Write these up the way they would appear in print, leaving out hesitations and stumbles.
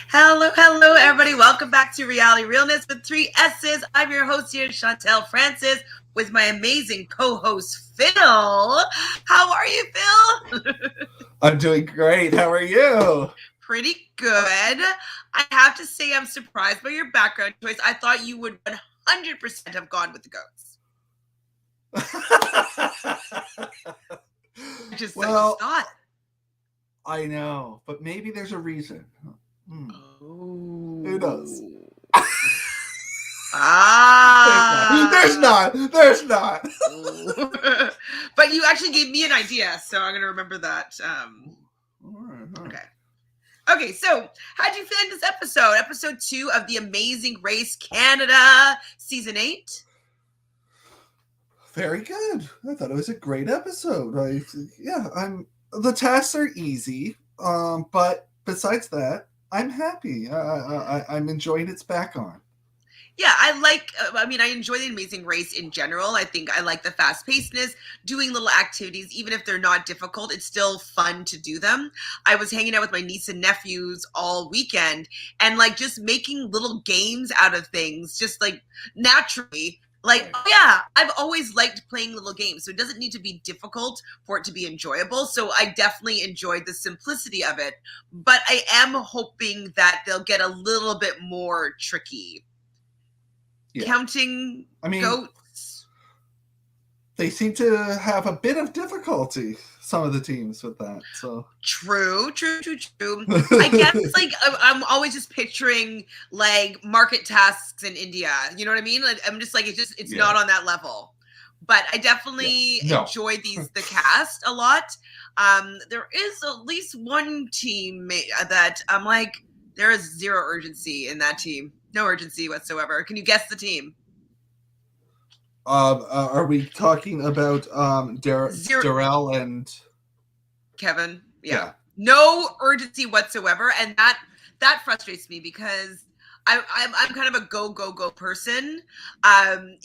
Hello, everybody. Welcome back to Reality Realness with three S's. I'm your host here, Chantele Francis, with my amazing co-host, Phil. How are you, Phil? I'm doing great. How are you? Pretty good. I have to say I'm surprised by your background choice. I thought you would 100% have gone with the goats. I just thought. I know, but maybe there's a reason. Oh. Who knows? There's not. But you actually gave me an idea, so I'm going to remember that. Okay, so how'd you find this episode? Episode 2 of The Amazing Race Canada, Season 8? Very good. I thought it was a great episode. The tasks are easy, but besides that, I'm happy. I'm enjoying it's back on. Yeah, I enjoy The Amazing Race in general. I think I like the fast-pacedness, doing little activities, even if they're not difficult, it's still fun to do them. I was hanging out with my niece and nephews all weekend, and just making little games out of things, just naturally. I've always liked playing little games, so it doesn't need to be difficult for it to be enjoyable. So I definitely enjoyed the simplicity of it, but I am hoping that they'll get a little bit more tricky. Yeah. Counting goats. They seem to have a bit of difficulty, some of the teams, with that. So True. I guess I'm always just picturing market tasks in India. You know what I mean? I'm just it's not on that level. But I definitely enjoy the cast a lot. There is at least one team that I'm like, there is zero urgency in that team. No urgency whatsoever. Can you guess the team? Are we talking about Darrell and Kevin? Yeah. No urgency whatsoever, and that frustrates me because I'm kind of a go person. I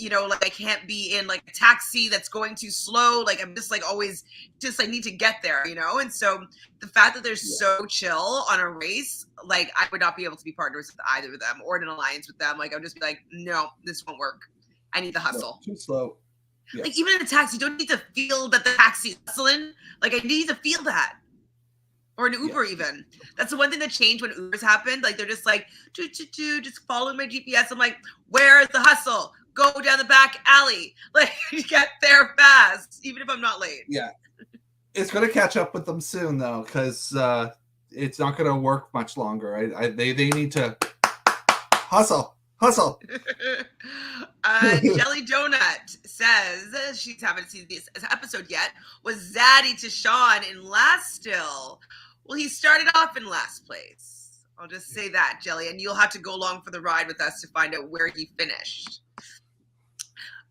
can't be in a taxi that's going too slow. I'm just always just need to get there, and so the fact that they're so chill on a race, I would not be able to be partners with either of them or in an alliance with them. I would just be no, this won't work. I need the hustle. No, too slow. Yeah. Even in a taxi, you don't need to feel that the taxi is hustling. I need to feel that. Or an Uber even. That's the one thing that changed when Ubers happened. They're just just following my GPS. I'm like, where's the hustle? Go down the back alley. Get there fast, even if I'm not late. Yeah. It's going to catch up with them soon, though, because it's not going to work much longer. They need to hustle. Jelly Donut says she haven't seen this episode yet. Was Zaddy to Sean in last still? Well, he started off in last place. I'll just say that, Jelly, and you'll have to go along for the ride with us to find out where he finished.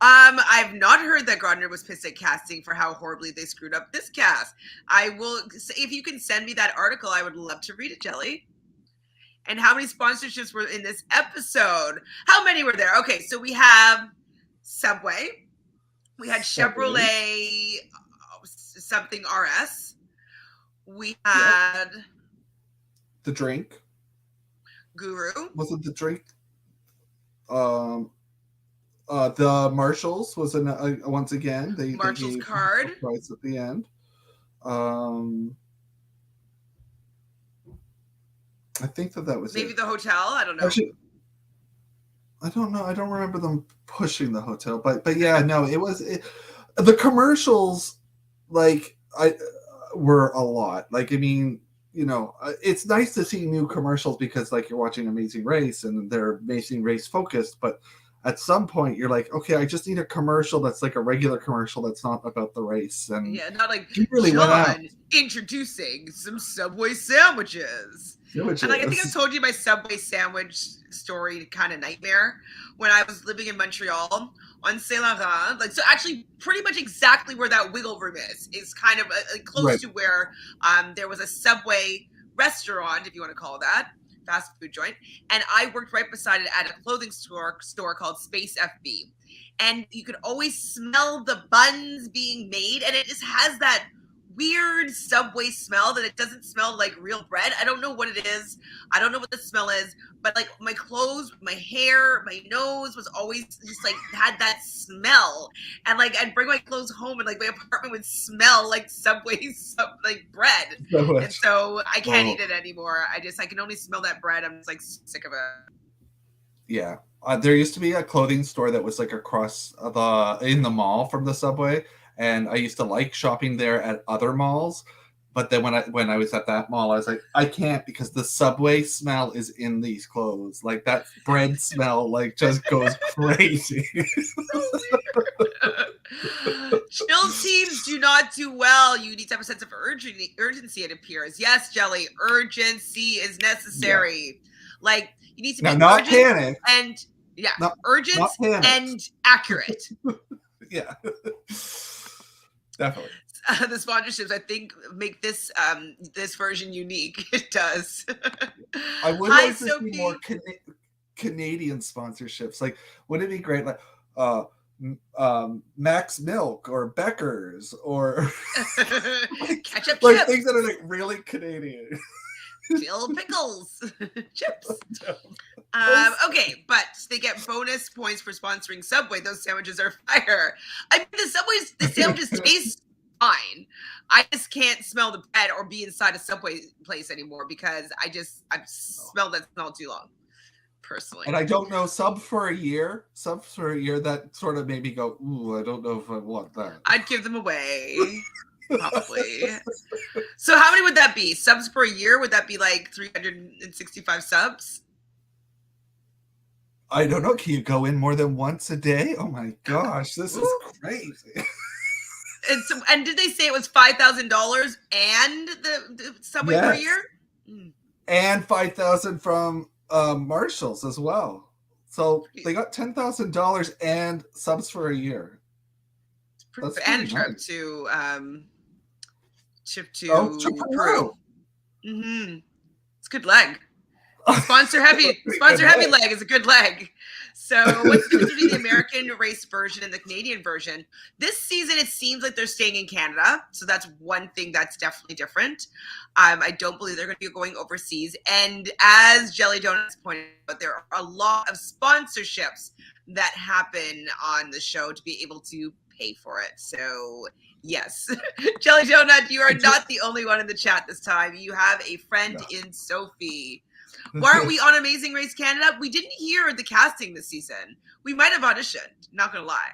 I've not heard that Gardner was pissed at casting for how horribly they screwed up this cast. I will, if you can send me that article, I would love to read it, Jelly. And how many sponsorships were in this episode? How many were there? Okay, so we have Subway. We had Chevrolet something RS. We had the drink. Guru. Was it the drink? The Marshalls was once again. Marshall's card. Price at the end. I think that was maybe the hotel. I don't know. Actually, I don't know. I don't remember them pushing the hotel, but yeah, no, it was the commercials. Were a lot. It's nice to see new commercials because you're watching Amazing Race and they're Amazing Race focused, but at some point you're like, okay, I just need a commercial that's a regular commercial that's not about the race. And not really John introducing some Subway sandwiches. And I think I told you my Subway sandwich story kind of nightmare when I was living in Montreal on Saint Laurent. So actually pretty much exactly where that wiggle room is kind of close to where there was a Subway restaurant, if you want to call it that, fast food joint. And I worked right beside it at a clothing store called Space FB. And you could always smell the buns being made. And it just has that weird Subway smell that it doesn't smell like real bread. I don't know what it is. I don't know what the smell is, but like my clothes, my hair, my nose was always just like had that smell. And like I'd bring my clothes home and like my apartment would smell like Subway like bread. And so I can't eat it anymore. I can only smell that bread. I'm just like sick of it. Yeah. There used to be a clothing store that was like across in the mall from the Subway, and I used to like shopping there at other malls. But then when I was at that mall, I was like, I can't, because the Subway smell is in these clothes. Like that bread smell, like just goes crazy. Chill teams do not do well. You need to have a sense of urgency, it appears. Yes, Jelly, urgency is necessary. Yeah. Like you need to be not panic and urgent and accurate. Yeah. Definitely. The sponsorships, I think, make this this version unique. It does. I would like to see more Canadian sponsorships. Like, wouldn't it be great? Like, Max Milk or Becker's or ketchup like chips. Things that are like really Canadian. Dill pickles, chips. Okay, but they get bonus points for sponsoring Subway. Those sandwiches are fire. I mean, the sandwiches taste fine. I just can't smell the bread or be inside a Subway place anymore because I've smelled that smell too long, personally. And I don't know, subs for a year, that sort of made me go, ooh, I don't know if I want that. I'd give them away. Probably. So how many would that be? Subs per year? Would that be like 365 subs? I don't know. Can you go in more than once a day? Oh my gosh, this is crazy. And did they say it was $5,000 and the Subway per year? And $5,000 from Marshalls as well. So they got $10,000 and subs for a year. That's and a trip nice. To Peru. Mm-hmm. It's a good leg. Sponsor heavy leg is a good leg. So what's the difference between the American race version and the Canadian version? This season, it seems like they're staying in Canada. So that's one thing that's definitely different. I don't believe they're going to be going overseas. And as Jelly Donuts pointed out, there are a lot of sponsorships that happen on the show to be able to pay for it. So yes, Jelly Donut, you are not the only one in the chat this time. You have a friend in Sophie. Why aren't we on Amazing Race Canada? We didn't hear the casting this season. We might have auditioned, not gonna lie.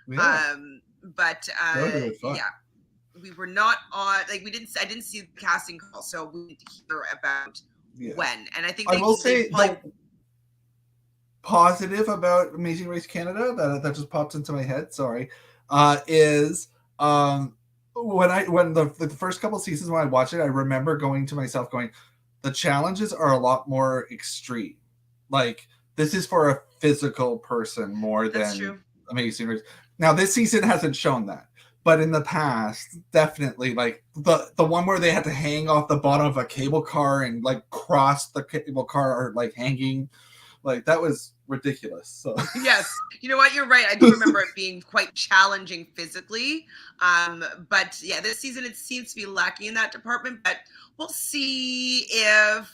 Yeah. We were not on, like I didn't see the casting call, so we didn't hear about when. And I think I will say positive about Amazing Race Canada that just popped into my head, sorry, is when the first couple seasons when I watched it, I remember going to myself going, the challenges are a lot more extreme. Like, this is for a physical person more than Amazing Race. Now, this season hasn't shown that. But in the past, definitely, like, the one where they had to hang off the bottom of a cable car and, like, cross the cable car or, like, hanging. Like, that was ridiculous. So yes, you know what? You're right. I do remember it being quite challenging physically. But yeah, this season it seems to be lacking in that department. But we'll see if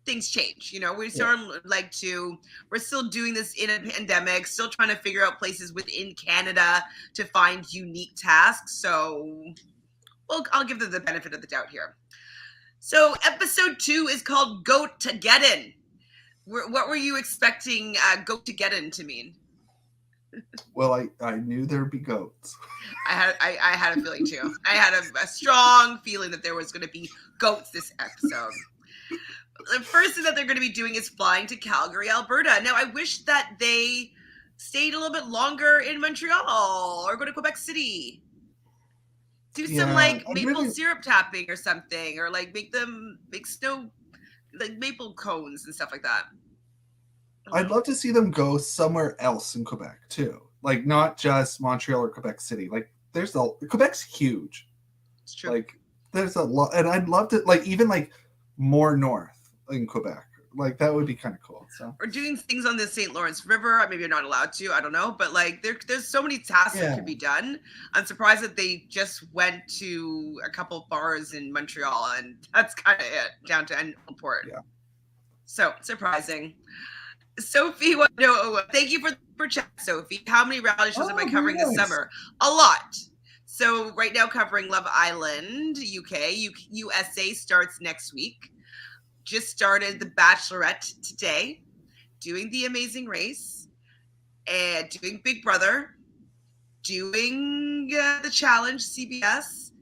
things change. You know, we're still doing this in a pandemic, still trying to figure out places within Canada to find unique tasks. So I'll give them the benefit of the doubt here. So episode 2 is called Goatageddon. What were you expecting Goatageddon to mean? Well, I knew there'd be goats. I had a feeling too. I had a strong feeling that there was going to be goats this episode. The first thing that they're going to be doing is flying to Calgary, Alberta. Now, I wish that they stayed a little bit longer in Montreal or go to Quebec City. Do some maple syrup tapping or something, or like make snow, like maple cones and stuff like that. I'd love to see them go somewhere else in Quebec too. Like, not just Montreal or Quebec City. Like, Quebec's huge. It's true. Like, there's a lot, and I'd love to, like, even like more north in Quebec. Like that would be kind of cool. So or doing things on the St. Lawrence River. Maybe you're not allowed to. I don't know. But like there's so many tasks that could be done. I'm surprised that they just went to a couple bars in Montreal, and that's kind of it, down to Port. Yeah. So surprising. Sophie, thank you for chat, Sophie. How many reality shows am I covering this summer? A lot. So right now covering Love Island, UK. USA starts next week. Just started The Bachelorette today. Doing The Amazing Race. And doing Big Brother. Doing The Challenge, CBS.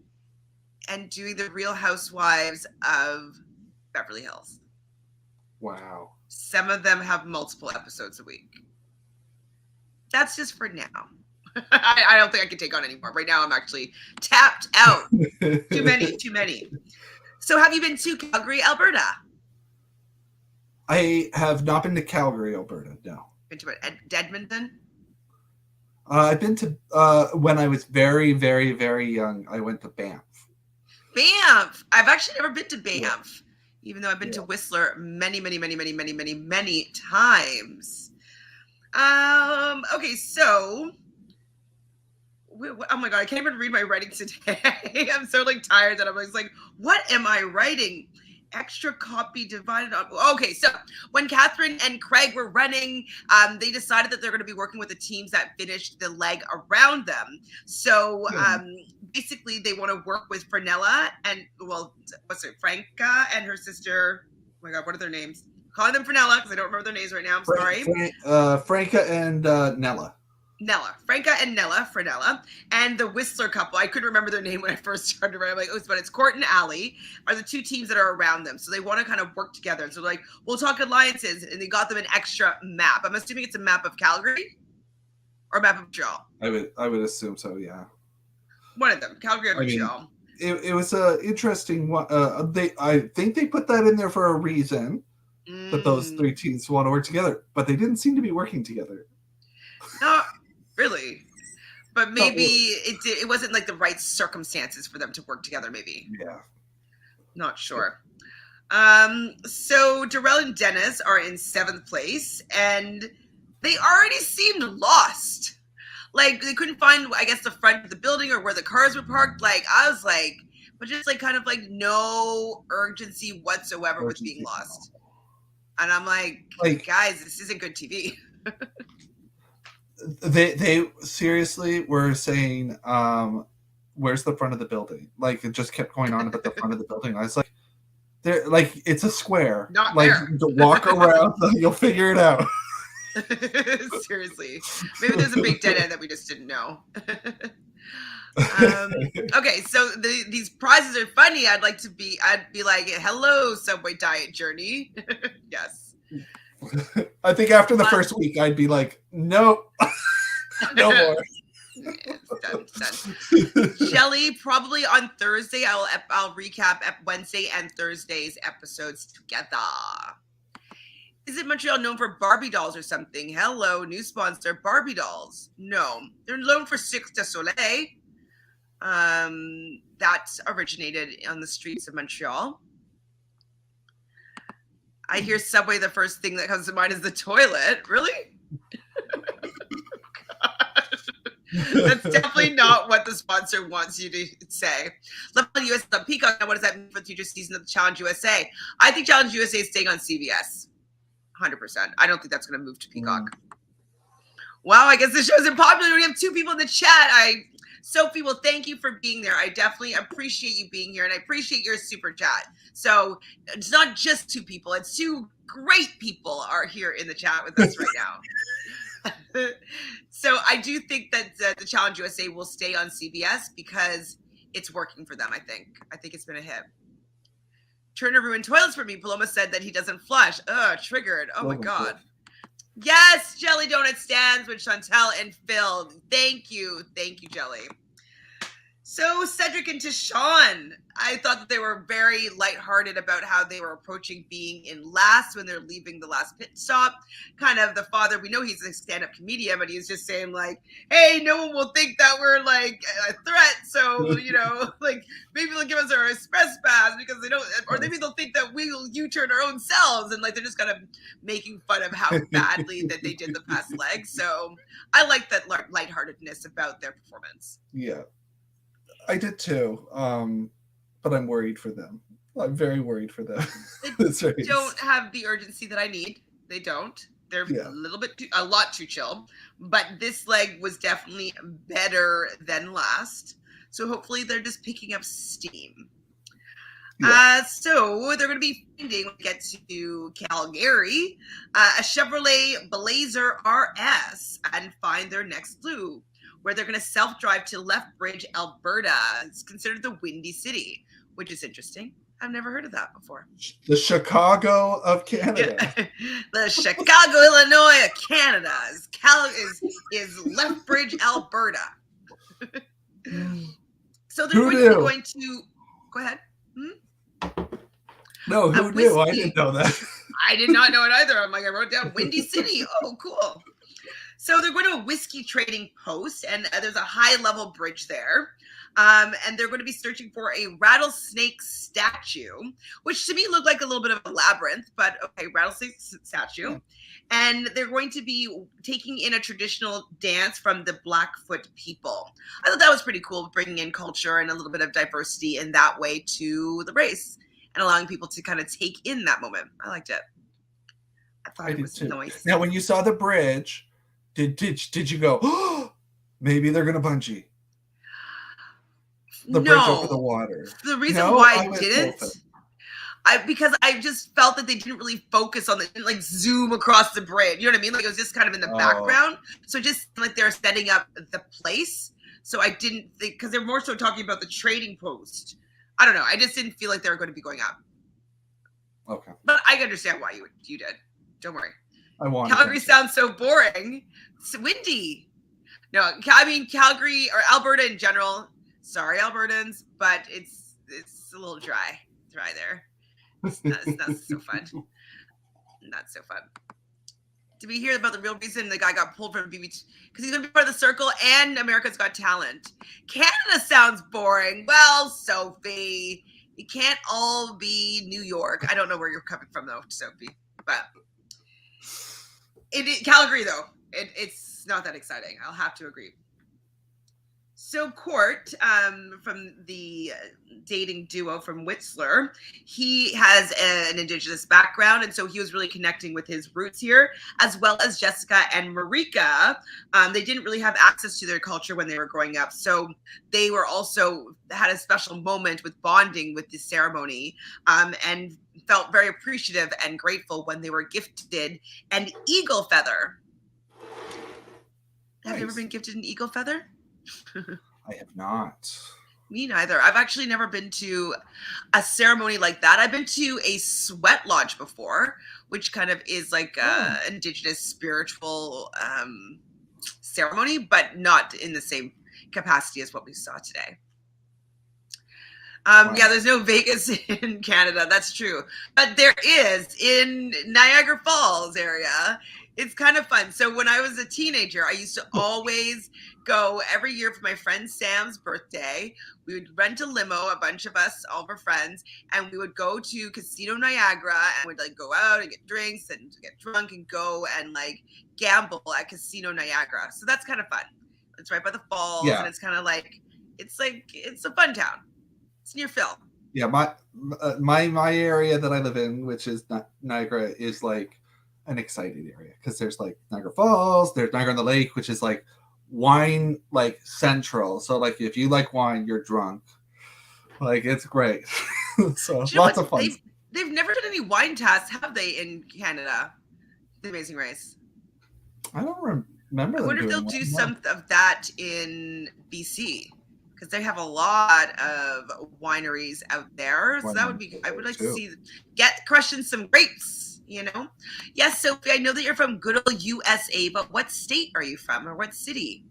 And doing The Real Housewives of Beverly Hills. Wow. Some of them have multiple episodes a week. That's just for now. I don't think I can take on anymore. Right now, I'm actually tapped out. Too many. So have you been to Calgary, Alberta? I have not been to Calgary, Alberta, no. Been to Edmonton? I've been to, when I was very, very, very young, I went to Banff. Banff! I've actually never been to Banff. Yeah. Even though I've been to Whistler many times. Okay, so oh my god, I can't even read my writing today. I'm so like tired that I'm like, what am I writing? Extra copy divided on. Okay, so when Catherine and Craig were running, they decided that they're going to be working with the teams that finished the leg around them. So basically, they want to work with Fernella and Franca and her sister. Oh my god, what are their names? I'm calling them Fernella because I don't remember their names right now. I'm sorry. Franca and Nella. Franca and Nella, Fernella, and the Whistler couple. I couldn't remember their name when I first started writing. I'm like, but it's Court and Allie are the two teams that are around them. So they want to kind of work together. And so like, we'll talk alliances, and they got them an extra map. I'm assuming it's a map of Calgary or a map of Montreal. I would assume so, yeah. One of them, Calgary or Montreal. It was an interesting one. I think they put that in there for a reason, that those three teams want to work together, but they didn't seem to be working together. No. Really? But maybe it wasn't like the right circumstances for them to work together, maybe. Yeah. Not sure. So Darrell and Dennis are in 7th place, and they already seemed lost. Like, they couldn't find, I guess, the front of the building or where the cars were parked. Like, I was like, but just like kind of like no urgency whatsoever with being lost. And I'm like, guys, this isn't good TV. They seriously were saying, where's the front of the building? Like, it just kept going on about the front of the building. I was like, there, like, it's a square. Not like there. To walk around, you'll figure it out. Seriously, maybe there's a big dead end that we just didn't know. Okay, so these prizes are funny. I'd be like, hello, Subway Diet Journey. Yes. I think after the first week, I'd be like, nope, no more. Done. Shelly, probably on Thursday, I'll recap Wednesday and Thursday's episodes together. Is it Montreal known for Barbie dolls or something? Hello, new sponsor, Barbie dolls. No, they're known for Cirque du Soleil. That originated on the streets of Montreal. I hear Subway, the first thing that comes to mind is the toilet. Really? That's definitely not what the sponsor wants you to say. Love US on Peacock. Now, what does that mean for the future season of the Challenge USA? I think Challenge USA is staying on CBS. 100%. I don't think that's going to move to Peacock. Wow, I guess this show isn't popular. We have 2 people in the chat. Sophie, well, thank you for being there. I definitely appreciate you being here, and I appreciate your super chat. So it's not just 2 people. It's 2 great people are here in the chat with us right now. So I do think that the Challenge USA will stay on CBS because it's working for them, I think. I think it's been a hit. Turner ruined toilets for me. Paloma said that he doesn't flush. Triggered. Oh, my God. Yes, Jelly Donut stands with Chantele and Phil. Thank you. Thank you, Jelly. So Cedric and Tashawn, I thought that they were very lighthearted about how they were approaching being in last when they're leaving the last pit stop. Kind of the father, we know he's a stand-up comedian, but he's just saying like, hey, no one will think that we're like a threat. So, like maybe they'll give us our express pass because they don't, or maybe they'll think that we'll U-turn our own selves. And like, they're just kind of making fun of how badly that they did the past leg. So I like that lightheartedness about their performance. Yeah. I did too, but I'm worried for them. I'm very worried for them. They don't have the urgency that I need. They don't. They're a lot too chill. But this leg was definitely better than last. So hopefully they're just picking up steam. Yeah. So they're going to be finding, when we get to Calgary, a Chevrolet Blazer RS and find their next clue, where they're going to self-drive to Lethbridge, Alberta. It's considered the Windy City, which is interesting. I've never heard of that before. The Chicago of Canada. Yeah. The Chicago, Illinois of Canada is Lethbridge, Alberta. So they're going to go ahead. No, who knew? I didn't know that. I did not know it either. I'm like, I wrote down Windy City. Oh, cool. So they're going to a whiskey trading post, and there's a high-level bridge there. And they're going to be searching for a rattlesnake statue, which to me looked like a little bit of a labyrinth, but okay, rattlesnake statue. Yeah. And they're going to be taking in a traditional dance from the Blackfoot people. I thought that was pretty cool, bringing in culture and a little bit of diversity in that way to the race and allowing people to kind of take in that moment. I liked it. I thought it was nice. Now, when you saw the bridge, did you go, oh, maybe they're going to bungee? The bridge over the water. The reason why I didn't, because I just felt that they didn't really focus on like zoom across the bridge. You know what I mean? Like it was just kind of in the background. So just like they're setting up the place. So I didn't think, because they're more so talking about the trading post. I don't know. I just didn't feel like they were going to be going up. Okay. But I understand why you did. Don't worry. Calgary sounds so boring. It's windy. No, I mean Calgary or Alberta in general. Sorry, Albertans, but it's a little dry there. It's not so fun. Not so fun. Did we hear about the real reason the guy got pulled from BB? Because he's going to be part of the Circle and America's Got Talent. Canada sounds boring. Well, Sophie, you can't all be New York. I don't know where you're coming from, though, Sophie. But Calgary, though, it's not that exciting. I'll have to agree. So Court, from the dating duo from Whistler, he has an Indigenous background, and so he was really connecting with his roots here, as well as Jessica and Marika. They didn't really have access to their culture when they were growing up, so they were also had a special moment with bonding with this ceremony, and felt very appreciative and grateful when they were gifted an eagle feather. Nice. Have you ever been gifted an eagle feather? I have not. Me neither. I've actually never been to a ceremony like that. I've been to a sweat lodge before, which kind of is like a Indigenous spiritual ceremony, but not in the same capacity as what we saw today. Wow. Yeah, there's no Vegas in Canada. That's true. But there is in Niagara Falls area. It's kind of fun. So when I was a teenager, I used to always go every year for my friend Sam's birthday. We would rent a limo, a bunch of us, all of our friends, and we would go to Casino Niagara and we'd like go out and get drinks and get drunk and go and like gamble at Casino Niagara. So that's kind of fun. It's right by the falls, and it's kind of like it's a fun town. It's near Phil. Yeah, my area that I live in, which is Niagara, is like an exciting area because there's like Niagara Falls, there's Niagara on the Lake, which is like wine like central. So like if you like wine, you're drunk. Like it's great. So lots of fun. They've never done any wine tests, have they, in Canada? The Amazing Race. I don't remember. I wonder if they'll do some of that in BC. Because they have a lot of wineries out there. So that would be, I would like to see, crushing some grapes, you know? Yes, Sophie, I know that you're from good old USA, but what state are you from or what city?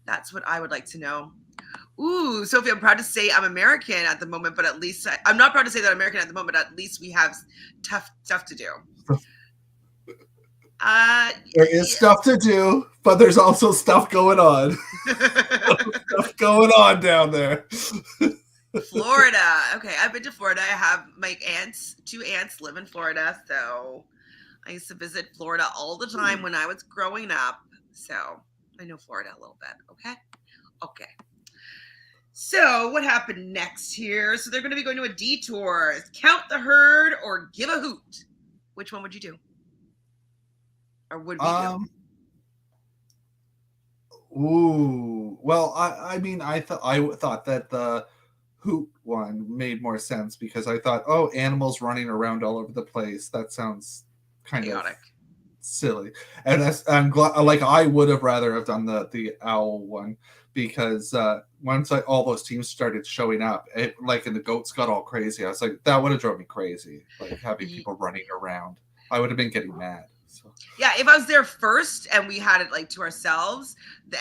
That's what I would like to know. Ooh, Sophie, I'm proud to say I'm American at the moment, but at least I'm not proud to say that I'm American at the moment. At least we have tough stuff to do. There is stuff to do, but there's also stuff going on. Stuff going on down there. Florida. Okay, I've been to Florida. I have my two aunts live in Florida, so I used to visit Florida all the time when I was growing up. So I know Florida a little bit. Okay. So what happened next here? So they're going to be going to a detour. Count the herd or give a hoot. Which one would you do? Or would we do? Ooh. Well, I mean, I thought that the hoot one made more sense because I thought, oh, animals running around all over the place. That sounds kind chaotic. Of silly. And I'm glad. Like I would have rather have done the owl one because once all those teams started showing up, and the goats got all crazy. I was like, that would have drove me crazy. Like having people running around, I would have been getting mad. So. Yeah, if I was there first and we had it like to ourselves,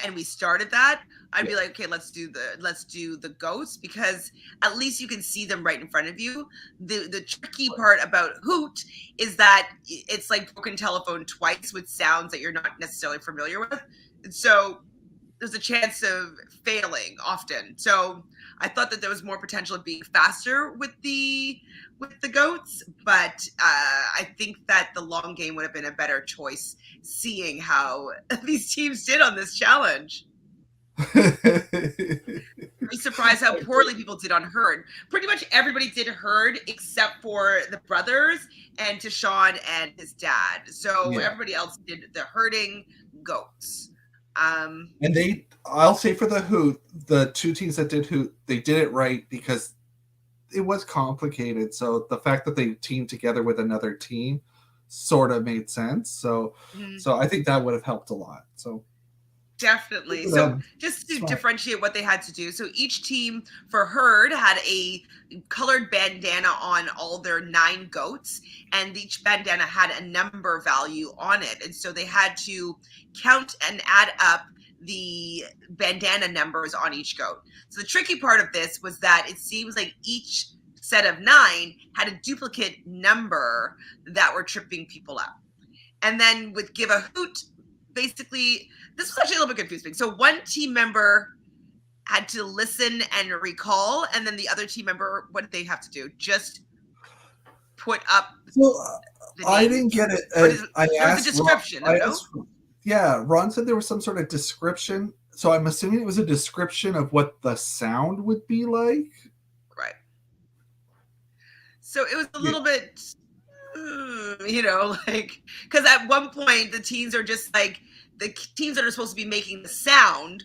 and we started that, I'd be like, okay, let's do the goats because at least you can see them right in front of you. The tricky part about hoot is that it's like broken telephone twice with sounds that you're not necessarily familiar with, and so there's a chance of failing often. So I thought that there was more potential of being faster with the goats, but I think that the long game would have been a better choice, seeing how these teams did on this challenge. Be surprised how poorly people did on herd. Pretty much everybody did herd except for the brothers and Tashawn and his dad. So everybody else did the herding goats. And I'll say for the hoot, the two teams that did hoot, they did it right because it was complicated. So the fact that they teamed together with another team sort of made sense. So I think that would have helped a lot. So definitely. So just to differentiate what they had to do. So each team for herd had a colored bandana on all their 9 goats, and each bandana had a number value on it. And so they had to count and add up the bandana numbers on each goat. So the tricky part of this was that it seems like each set of 9 had a duplicate number that were tripping people up. And then with give a hoot, basically, this was actually a little bit confusing. So one team member had to listen and recall, and then the other team member, what did they have to do? Just put up. Well, I didn't get it. I asked a description. Ron said there was some sort of description. So I'm assuming it was a description of what the sound would be like. Right. So it was a little bit, because at one point the teams are just like, the teams that are supposed to be making the sound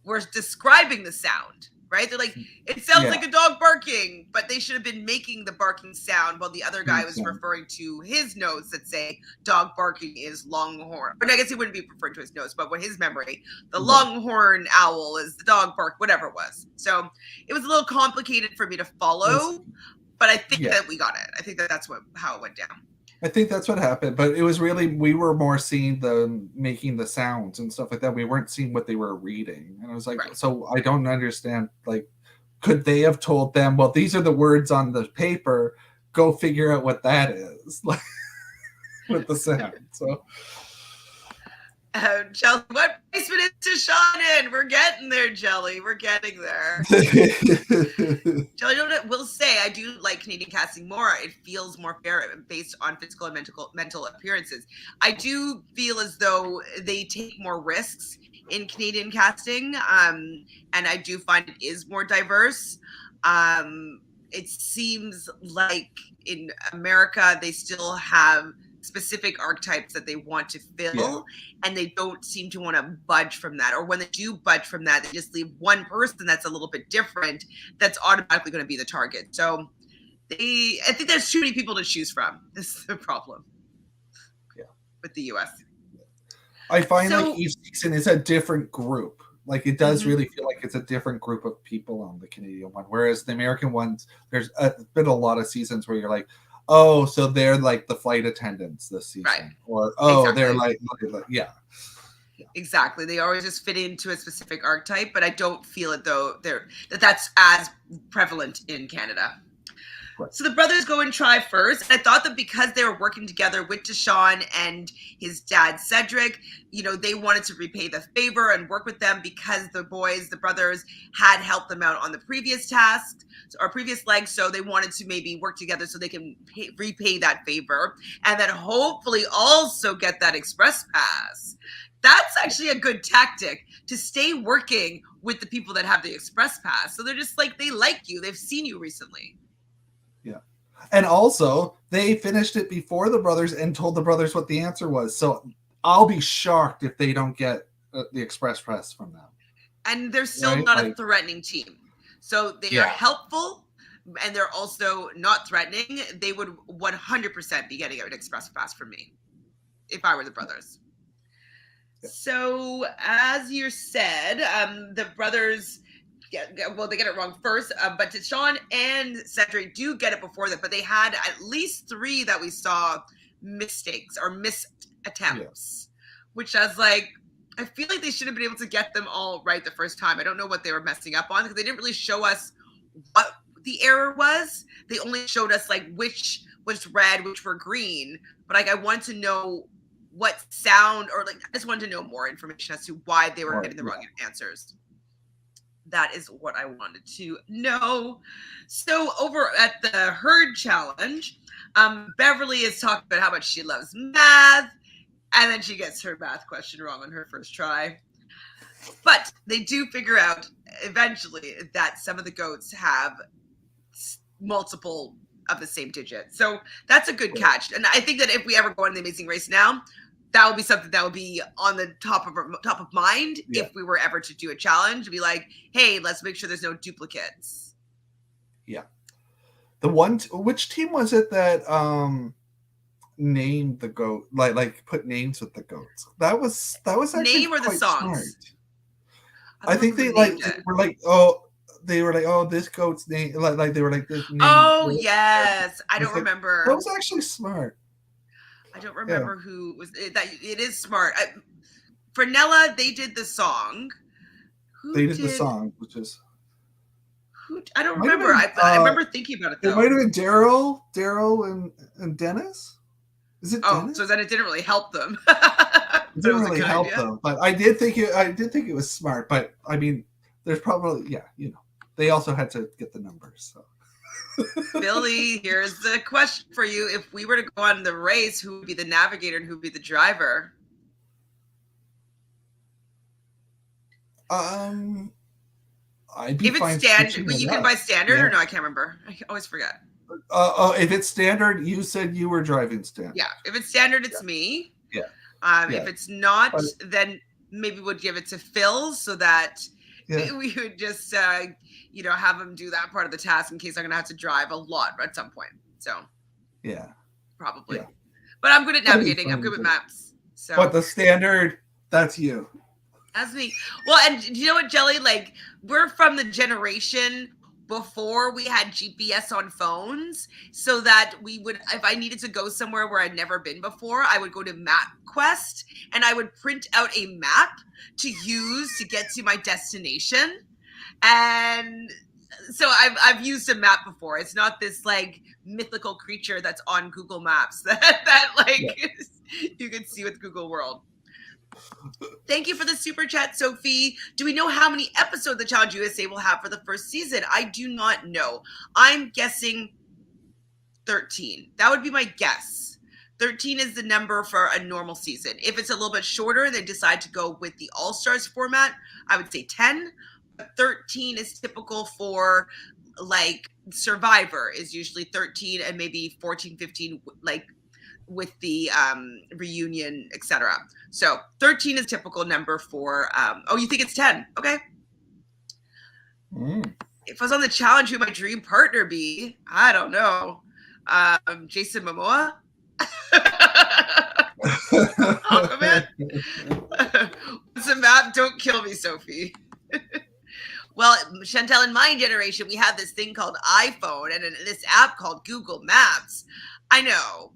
were describing the sound, right? They're like, it sounds like a dog barking, but they should have been making the barking sound while the other guy was referring to his notes that say dog barking is longhorn. But I guess he wouldn't be referring to his notes, but with his memory, the longhorn owl is the dog bark, whatever it was. So it was a little complicated for me to follow, but I think that we got it. I think that's how it went down. I think that's what happened, but it was really, we were more seeing them making the sounds and stuff like that. We weren't seeing what they were reading. And I was like, so I don't understand, like, could they have told them, well, these are the words on the paper, go figure out what that is, like, with the sound. So Jelly, what placement is Tashawn in? We're getting there, Jelly. We're getting there. Jelly, I will say I do like Canadian casting more. It feels more fair based on physical and mental appearances. I do feel as though they take more risks in Canadian casting, and I do find it is more diverse. It seems like in America they still have specific archetypes that they want to fill, and they don't seem to want to budge from that. Or when they do budge from that, they just leave one person that's a little bit different that's automatically going to be the target. So I think there's too many people to choose from. This is the problem with the US. I find like each season is a different group. Like it does really feel like it's a different group of people on the Canadian one. Whereas the American ones, there's been a lot of seasons where you're like, oh, so they're like the flight attendants this season. Right. Or, they're like, Exactly. They always just fit into a specific archetype, but I don't feel it though that's as prevalent in Canada. Right. So the brothers go and try first. I thought that because they were working together with Deshaun and his dad Cedric, they wanted to repay the favor and work with them because the brothers, had helped them out on the previous task or previous leg. So they wanted to maybe work together so they can repay that favor and then hopefully also get that express pass. That's actually a good tactic, to stay working with the people that have the express pass. So they're just like, they like you. They've seen you recently. Yeah. And also, they finished it before the brothers and told the brothers what the answer was. So I'll be shocked if they don't get the express pass from them. And they're still not a threatening team. So they are helpful, and they're also not threatening. They would 100% be getting an express pass from me if I were the brothers. Yeah. So as you said, the brothers... they get it wrong first, but Deshaun and Cedric do get it before that, but they had at least 3 that we saw mistakes or missed attempts, which I was like, I feel like they should have been able to get them all right the first time. I don't know what they were messing up on because they didn't really show us what the error was. They only showed us like which was red, which were green, but like I want to know what sound, or like I just wanted to know more information as to why they were getting the wrong answers. That is what I wanted to know. So over at the herd challenge, Beverly is talking about how much she loves math, and then she gets her math question wrong on her first try. But they do figure out eventually that some of the goats have multiple of the same digit. So that's a good catch. And I think that if we ever go on the Amazing Race now, that would be something that would be on the top of mind if we were ever to do a challenge. Be like, hey, let's make sure there's no duplicates. Yeah. Which team was it that named the goat, like put names with the goats? That was actually name or the songs. Smart. I think they were like, oh, this goat's name, like they were like this name. Oh yes, I don't remember. That was actually smart. I don't remember who was that. It is smart. For Nella, they did the song. They did the song, which is. I don't remember. I remember thinking about it though. It might have been Darrell and Dennis. Is it? Oh, Dennis? So then it didn't really help them. It didn't really help them, but I did think it was smart. But I mean, there's probably they also had to get the numbers. So. Billy, here's the question for you. If we were to go on the race, who would be the navigator and who would be the driver? I'd be if it's standard, you can buy standard or no? I can't remember. I always forget. If it's standard, you said you were driving standard. Yeah, if it's standard, it's me. Yeah. If it's not, then maybe we'll give it to Phil so that we would just have him do that part of the task in case I'm gonna have to drive a lot at some point. So probably. Yeah. But I'm good at navigating. I'm good with maps. So but the standard, that's you. That's me. Well, and you know what, Jelly? Like, we're from the generation before we had GPS on phones, so that we would, if I needed to go somewhere where I'd never been before, I would go to MapQuest and I would print out a map to use to get to my destination. And so I've used a map before. It's not this like mythical creature that's on Google Maps that you can see with Google World. Thank you for the super chat, Sophie. Do we know how many episodes the Challenge USA will have for the first season? I do not know. I'm guessing 13. That would be my guess. 13 is the number for a normal season. If it's a little bit shorter, they decide to go with the All-Stars format, I would say 10. But 13 is typical for like Survivor is usually 13 and maybe 14, 15, like with the reunion, etc. So 13 is typical number for you think it's 10? Okay. If I was on the challenge, who would my dream partner be? I don't know. Jason Momoa. Aquaman. What's the map? Don't kill me, Sophie. Well, Chantele, in my generation, we had this thing called iPhone and this app called Google Maps. I know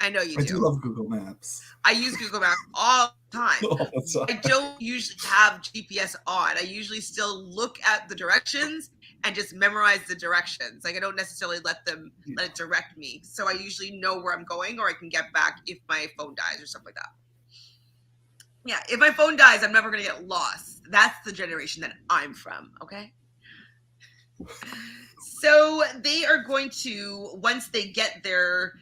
you do. I do love Google Maps. I use Google Maps all time. all the time. I don't usually have GPS on. I usually still look at the directions and just memorize the directions. Like I don't necessarily let it direct me. So I usually know where I'm going, or I can get back if my phone dies or stuff like that. Yeah, if my phone dies, I'm never going to get lost. That's the generation that I'm from, okay? So they are going to, once they get their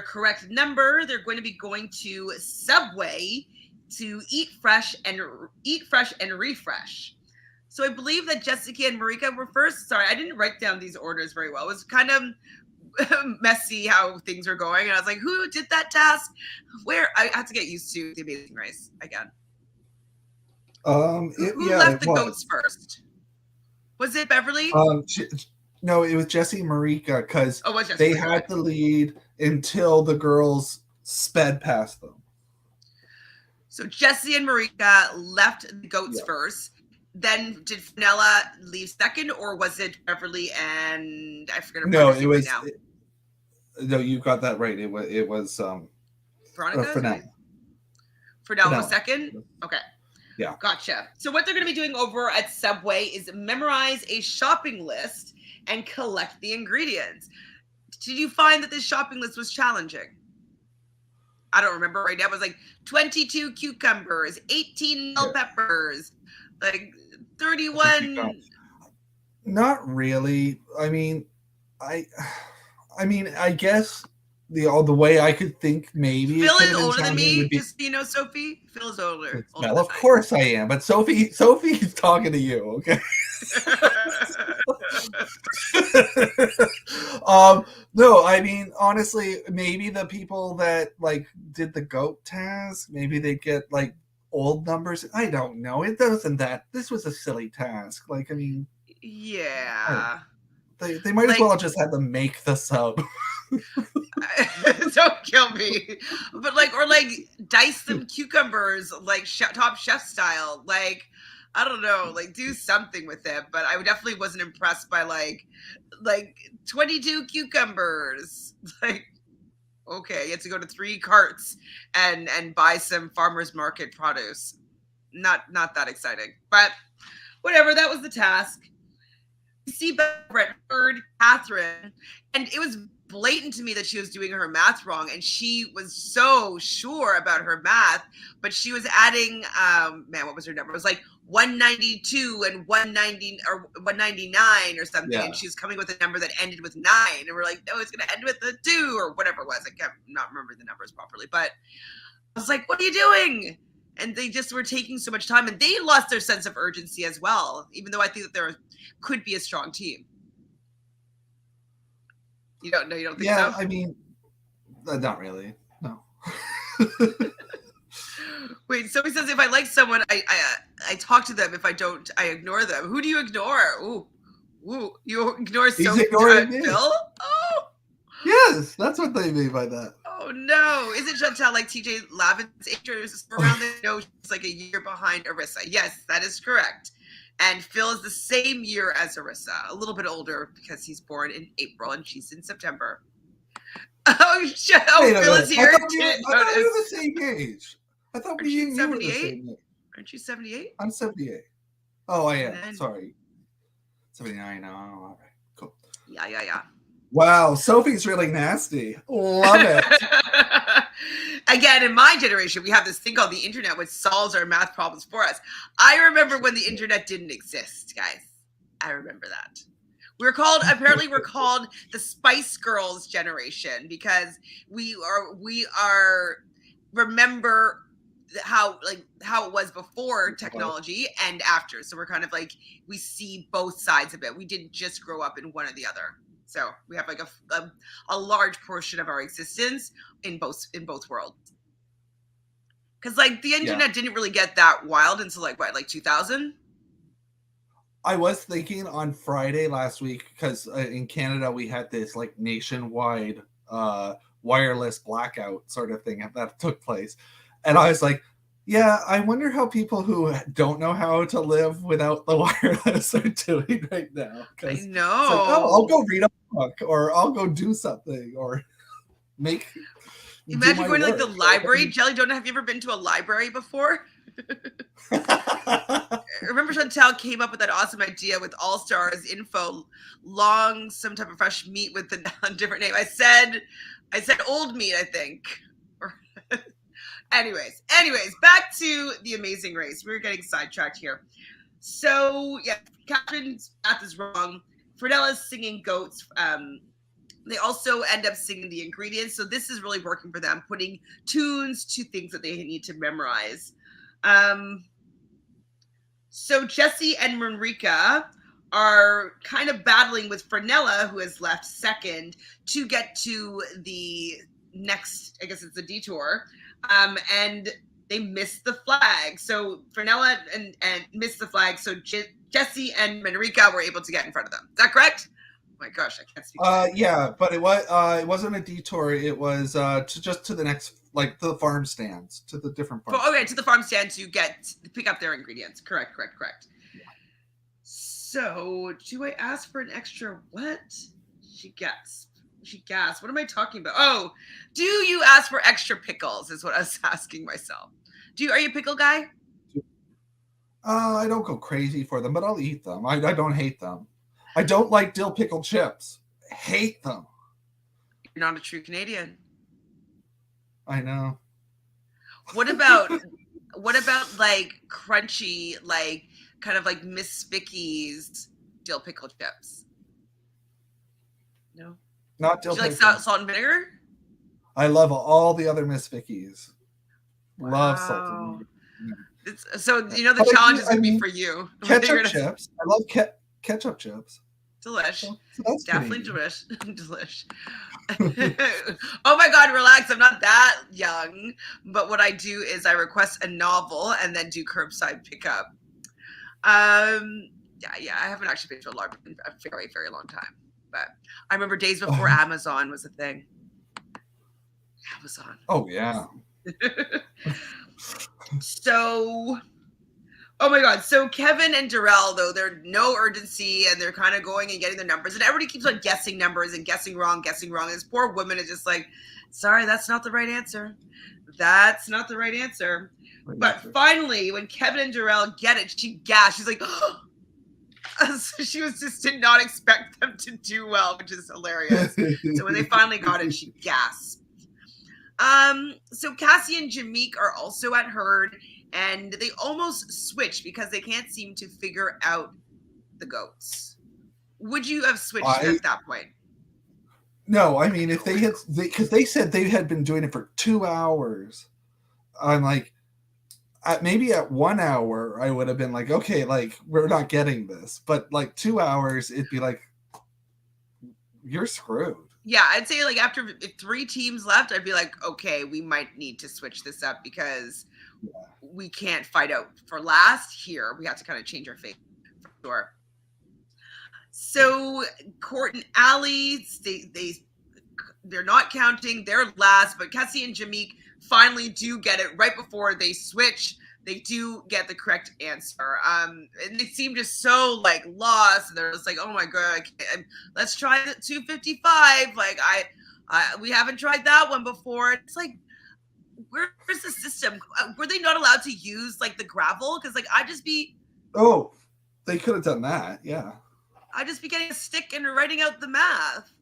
correct number, they're going to be going to Subway to eat fresh and refresh. So I believe that Jessica and Marika were first. Sorry, I didn't write down these orders very well. It was kind of messy how things were going, and I was like, who did that task? Where? I have to get used to the Amazing Race again. Who left the goats first? Was it Beverly? No, it was Jesse and Marika, because they had the lead until the girls sped past them. So Jesse and Marika left the goats first. Then did Fenella leave second, or was it Beverly and I forget her name? No, it was. No, you got that right. It was Veronica. Fenella was second. Okay. Yeah. Gotcha. So what they're going to be doing over at Subway is memorize a shopping list and collect the ingredients. Did you find that this shopping list was challenging? I don't remember right now. It was like 22 cucumbers, 18 bell peppers, like 31. Not really. I mean, I guess the way I could think maybe Phil is older than me. Just so you know, Sophie. Phil is older. Well, of course I am, but Sophie's talking to you, okay? No, I mean, honestly, maybe the people that like did the goat task, maybe they get like old numbers. I don't know. It doesn't that. This was a silly task. Like, I mean, yeah. They might as well have just had them make the sub. Don't kill me. But or dice some cucumbers, like Top Chef style. Like, I don't know, like do something with it. But I definitely wasn't impressed by like 22 cucumbers. Like, okay, you have to go to 3 carts and buy some farmers market produce. Not that exciting, but whatever. That was the task. You see Brett heard Catherine, and it was blatant to me that she was doing her math wrong, and she was so sure about her math, but she was adding what was her number? It was like 192 and 190 or 199 or something, and she was coming with a number that ended with 9, and we're like, no, it's gonna end with a 2 or whatever it was. I can't not remember the numbers properly, but I was like, what are you doing? And they just were taking so much time, and they lost their sense of urgency as well, even though I think that there could be a strong team. You don't think so? Yeah, I mean, not really. No. Wait, somebody says if I like someone, I talk to them. If I don't, I ignore them. Who do you ignore? Ooh, you ignore Sophie and Phil? Oh, yes, that's what they mean by that. Oh no! Isn't Chantele like TJ Lavin's age or around there? No, she's like a year behind Arissa. Yes, that is correct. And Phil is the same year as Arissa, a little bit older because he's born in April and she's in September. Phil is here. I thought we were the same age. I thought we were 78. Aren't you 78? I'm 78. Oh, I am. Sorry. 79. Oh, all right. Cool. Yeah. Wow, Sophie's really nasty. Love it. Again, in my generation, we have this thing called the internet, which solves our math problems for us. I remember when the internet didn't exist, guys. I remember that. We're called the Spice Girls generation because we are remember how it was before technology and after. So we're kind of like, we see both sides of it. We didn't just grow up in one or the other. So we have like a large portion of our existence in both worlds. Because like the internet didn't really get that wild until like 2000? I was thinking on Friday last week, because in Canada we had this like nationwide wireless blackout sort of thing that took place. And I was like, yeah, I wonder how people who don't know how to live without the wireless are doing right now. I know. It's like, I'll go read a book, or I'll go do something, or make do Imagine my going to like the work. library. Jelly Donut, have you ever been to a library before? Remember Chantele came up with that awesome idea with All Stars info, long some type of fresh meat with a different name. I said old meat, I think. anyways, back to the Amazing Race. We were getting sidetracked here. So yeah, Catherine's math is wrong. Frenella's singing goats. They also end up singing the ingredients. So this is really working for them, putting tunes to things that they need to memorize. So Jesse and Manrika are kind of battling with Frenella, who has left second, to get to the next, I guess it's a detour. And they missed the flag. So Frenella and missed the flag. So Jesse and Manrika were able to get in front of them. Is that correct? Oh my gosh, I can't speak. Yeah, but it wasn't a detour. It was to the next, like the farm stands, to the different farm. Okay, to the farm stands to pick up their ingredients. Correct. Yeah. So, do I ask for an extra what? She gasped. What am I talking about? Oh, do you ask for extra pickles? Is what I was asking myself. Are you a pickle guy? I don't go crazy for them, but I'll eat them. I don't hate them. I don't like dill pickle chips. Hate them. You're not a true Canadian. I know. What about like crunchy, like kind of like Miss Vicky's dill pickle chips? No. Not dill pickle. Do you like salt and vinegar? I love all the other Miss Vicky's. Wow. Love salt and vinegar. So the challenge is going to be for you. Ketchup chips. I love ketchup chips. Delish. So that's definitely delish. Oh my God, relax. I'm not that young. But what I do is I request a novel and then do curbside pickup. Yeah, I haven't actually been to a library in a very, very long time. But I remember days before Amazon was a thing. Amazon. Oh, yeah. So, oh my God. So Kevin and Darrell, though, they're no urgency and they're kind of going and getting their numbers. And everybody keeps on guessing numbers and guessing wrong. And this poor woman is just like, sorry, that's not the right answer. But finally, when Kevin and Darrell get it, she gasped. She's like, oh. So she did not expect them to do well, which is hilarious. So when they finally got it, she gasped. So Cassie and Jameek are also at herd, and they almost switch because they can't seem to figure out the goats. Would you have switched at that point? No, I mean, if because they said they had been doing it for 2 hours. I'm like, maybe at 1 hour, I would have been like, okay, like, we're not getting this. But like 2 hours, it'd be like, you're screwed. Yeah, I'd say like after 3 teams left, I'd be like, okay, we might need to switch this up because we can't fight out for last here. We have to kind of change our fate for sure. So Court and Allie, they're not counting. They're last, but Cassie and Jameek finally do get it right before they switch. They do get the correct answer. And they seem just so like lost. And they're just like, oh my God, let's try the 255. Like we haven't tried that one before. It's like, where's the system? Were they not allowed to use like the gravel? Because like Oh, they could have done that. Yeah. I'd just be getting a stick and writing out the math.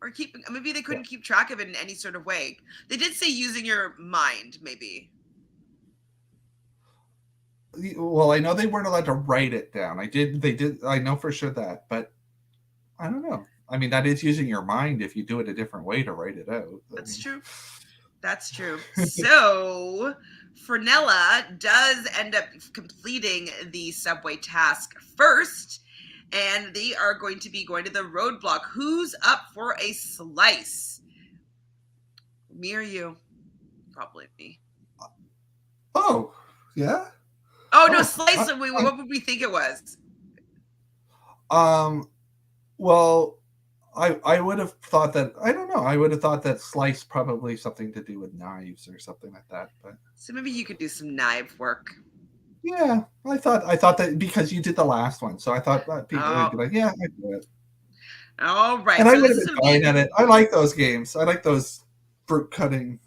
Or maybe they couldn't keep track of it in any sort of way. They did say using your mind, maybe. Well, I know they weren't allowed to write it down. They did. I know for sure that, but I don't know. I mean, that is using your mind if you do it a different way to write it out. That's true. So Frenella does end up completing the subway task first. And they are going to be going to the roadblock. Who's up for a slice? Me or you? Probably me. Oh, yeah? Oh, no, slice. What would we think it was? Well, I would have thought that, I don't know. I would have thought that slice probably something to do with knives or something like that. But so maybe you could do some knife work. Yeah, I thought that because you did the last one, so I thought that people would be like, "Yeah, I do it." All right, and I would have been fine at it. I like those games. I like those fruit cutting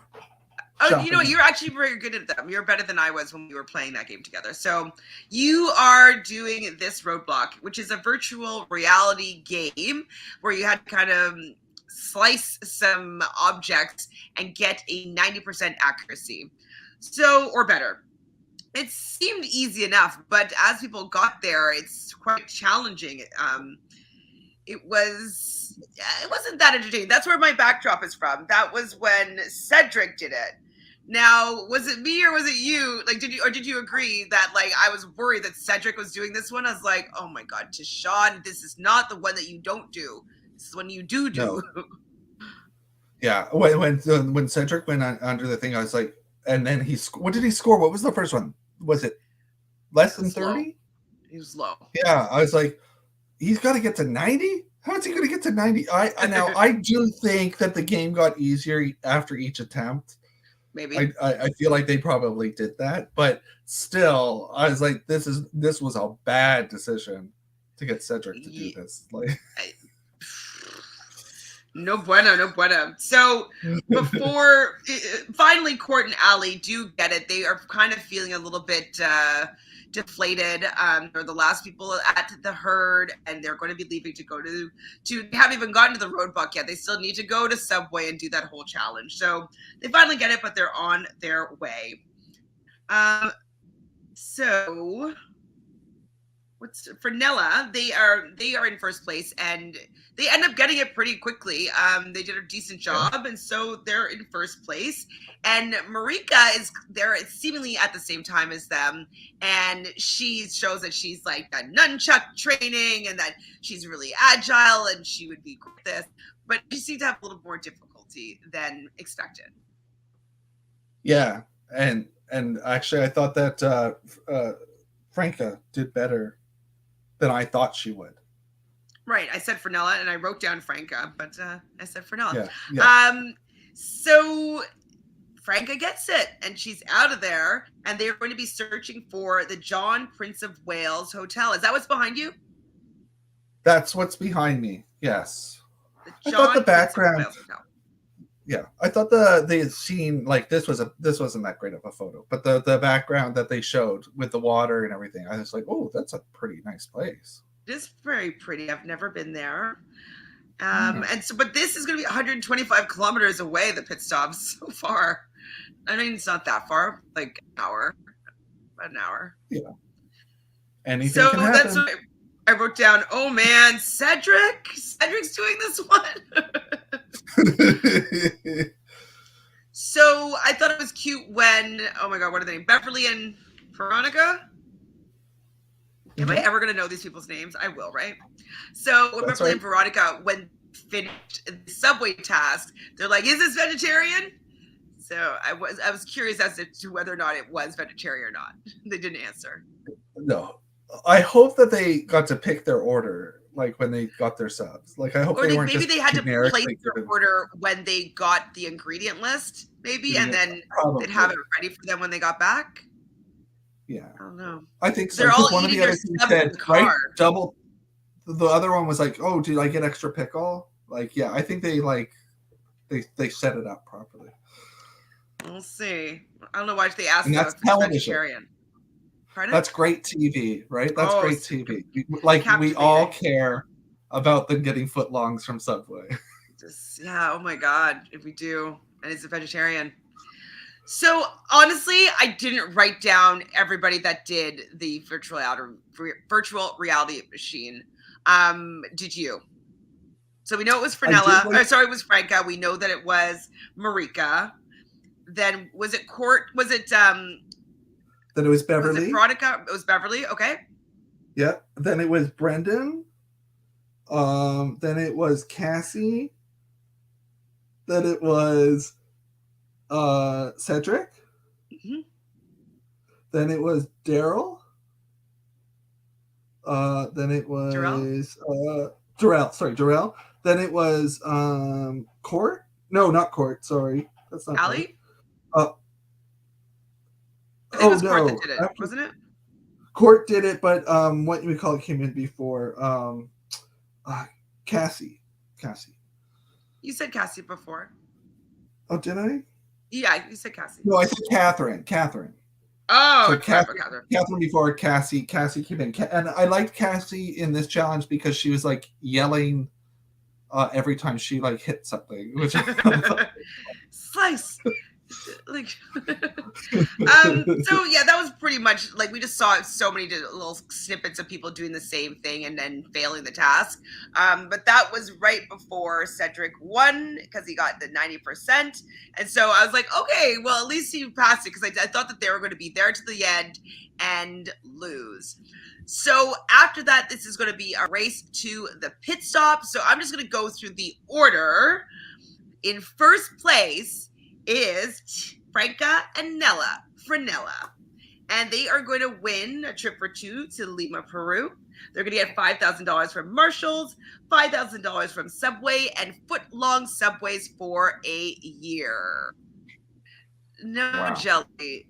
Oh, you know what? shopping. You're actually very good at them. You're better than I was when we were playing that game together. So you are doing this Roadblock, which is a virtual reality game where you had to kind of slice some objects and get a 90% accuracy. So, or better. It seemed easy enough, but as people got there, it's quite challenging. It wasn't that entertaining. That's where my backdrop is from. That was when Cedric did it. Now, was it me or was it you? Like, did you agree that like I was worried that Cedric was doing this one? I was like, oh my god, Tashawn, this is not the one that you don't do. This is one you do do. No. Yeah, when Cedric went under the thing, I was like, and then what did he score? What was the first one? Was it less than 30? He was low. Yeah, I was like, he's got to get to 90. How is he going to get to 90? I do think that the game got easier after each attempt. Maybe I feel like they probably did that, but still, I was like, this was a bad decision to get Cedric to do this. Like, no bueno, no bueno. So before finally Court and Allie do get it, they are kind of feeling a little bit deflated. They're the last people at the herd, and they're going to be leaving to go to they haven't even gotten to the Roadblock yet. They still need to go to Subway and do that whole challenge. So they finally get it, but they're on their way. So for Nella, they are in first place, and they end up getting it pretty quickly. They did a decent job, and so they're in first place. And Marika is there seemingly at the same time as them, and she shows that she's like got nunchuck training and that she's really agile and she would be great at this, but she seemed to have a little more difficulty than expected. Yeah, and actually, I thought that Franca did better than I thought she would. Right. I said Fernella and I wrote down Franca, but I said Fernella. Yeah. So Franca gets it and she's out of there, and they're going to be searching for the John Prince of Wales Hotel. Is that what's behind you? That's what's behind me. Yes. I thought the background. Yeah, I thought the scene, like, this wasn't that great of a photo, but the background that they showed with the water and everything, I was like, oh, that's a pretty nice place. It is very pretty. I've never been there. And so, but this is going to be 125 kilometers away, the pit stop, so far. I mean, it's not that far, like about an hour. Yeah. Anything can happen. That's what I wrote down. Oh man, Cedric's doing this one. So I thought it was cute when, oh my god, what are they? Beverly and Veronica? Am I ever going to know these people's names? I will, right? So when Beverly and Veronica, when finished the Subway task, they're like, is this vegetarian? So I was curious as to whether or not it was vegetarian or not. They didn't answer. No. I hope that they got to pick their order, like when they got their subs. Like, I hope they weren't maybe just they had to place their order when they got the ingredient list, maybe, and then they'd have it ready for them when they got back. Yeah, I don't know. I think so. They're all one of the other things said, right, double. The other one was like, "Oh, did I get extra pickle?" Like, yeah, I think they set it up properly. We'll see. I don't know why they asked. And that's television. That's great TV, right? That's great TV. Like, we all care about them getting footlongs from Subway. Yeah. Oh my god, if we do, and it's a vegetarian. So honestly, I didn't write down everybody that did the virtual reality machine. Did you? So we know it was Fernella. It was Franca. We know that it was Marika. Then was it Court? Was it Then it was Beverly. Was it Veronica? It was Beverly. Okay. Yeah. Then it was Brendan. Then it was Cassie. Then it was Cedric. Mm-hmm. Then it was Darrell. Then it was Darrell. Sorry, Darrell. Then it was Court. No, not Court. Sorry, that's not Allie. I think it was Court that did it, wasn't it? Court did it, but what we call it came in before. Cassie. You said Cassie before. Oh, did I? Yeah, you said Cassie. No, I said Catherine. Oh, So I forgot about Catherine. Catherine before Cassie came in, and I liked Cassie in this challenge because she was like yelling every time she like hit something, which Slice. Like so yeah, that was pretty much like we just saw so many little snippets of people doing the same thing and then failing the task. But that was right before Cedric won because he got the 90%. And so I was like, okay, well, at least he passed it because I thought that they were going to be there to the end and lose. So after that, this is going to be a race to the pit stop. So I'm just going to go through the order. In first place is Franca and Frenella. And they are going to win a trip for two to Lima, Peru. They're going to get $5,000 from Marshalls, $5,000 from Subway, and foot-long Subways for a year. No jelly.